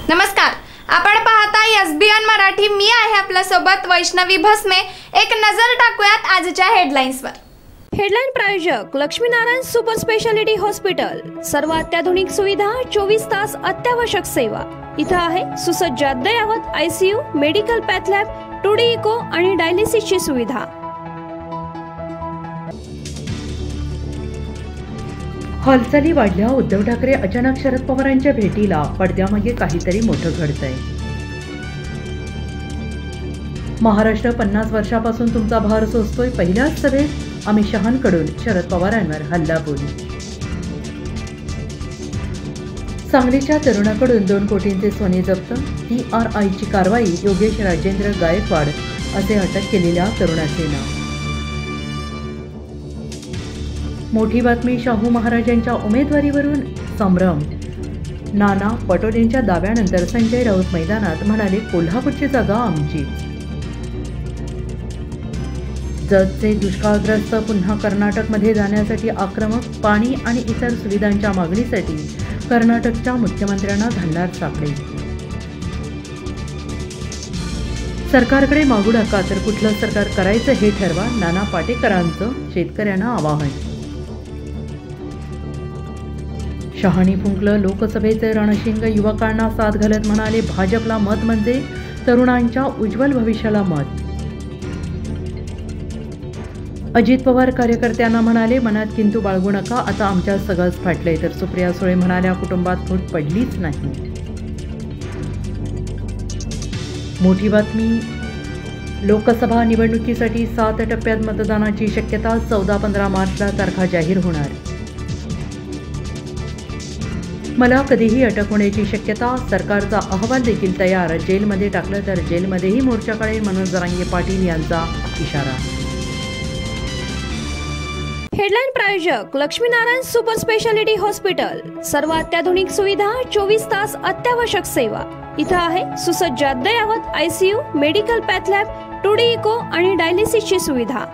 नमस्कार, आपण पाहता एसबीएन मराठी। मी आहे आपल्या सोबत वैष्णवी भस्मे। एक नजर टाकूयात आजच्या हेडलाईन्सवर। हेडलाईन प्रायोजक लक्ष्मीनारायण सुपर स्पेशालिटी हॉस्पिटल। सर्व अत्याधुनिक सुविधा, 24 तास अत्यावश्यक सेवा। इथे आहे सुसज्ज अद्ययावत ICU, medical path lab, 2D echo आणि डायलिसिसची सुविधा। हालचाली वाढल्या। उद्धव ठाकरे अचानक शरद पवारांच्या भेटीला। पडद्यामागे काहीतरी मोठं घडतंय। महाराष्ट्र 50 वर्षापासून तुमचा भार सोसतोय। पहिल्याच सभेत अमित शहांकडून शरद पवारांवर हल्लाबोल। सांगलीच्या तरुणाकडून 2 कोटींचे सोने जप्त। TRIची कारवाई। योगेश राजेंद्र गायकवाड असे अटक केलेल्या तरुणाचे नाव। मोठी बातमी। शाहू महाराजांच्या उमेदवारीवरून संभ्रम। नाना पटोलेंच्या दाव्यानंतर संजय राऊत मैदानात म्हणाले, कोल्हापूरची जागा आमची। जतचे दुष्काळग्रस्त पुन्हा कर्नाटकमध्ये जाण्यासाठी आक्रमक। पाणी आणि इतर सुविधांच्या मागणीसाठी कर्नाटकच्या मुख्यमंत्र्यांना घालणार सापडे। सरकारकडे मागू नका, तर कुठलं सरकार करायचं हे ठरवा। नाना पाटेकरांचं शेतकऱ्यांना आवाहन। शहानी फुंकलं लोकसभेचे रणशिंग। युवकांना साथ घालत म्हणाले, भाजपला मत म्हणजे तरुणांच्या उज्ज्वल भविष्याला मत। अजित पवार कार्यकर्त्यांना म्हणाले, मनात किंतु बाळगू नका, आता आमच्या सगळंच फाटलंय। तर सुप्रिया सुळे म्हणाल्या, कुटुंबात फूट पडलीच नाही। मोठी बातमी। लोकसभा निवडणुकीसाठी 7 टप्प्यात मतदानाची शक्यता। 14-15 मार्चला तारखा जाहीर होणार। मला कधीही अटक होण्याची शक्यता। सरकारचा अहवाल देखील तयार। जेलमध्ये टाकलं तर जेलमध्येही मोर्चा काढेल, मनोज जरांगे पाटील यांचा इशारा। हेडलाईन प्रायोजक लक्ष्मीनारायण सुपर स्पेशालिटी हॉस्पिटल। सर्व अत्याधुनिक सुविधा, 24 तास अत्यावश्यक सेवा। इथे आहे सुसज्ज अद्ययावत ICU, medical path lab, 2D echo आणि डायलिसिसची सुविधा।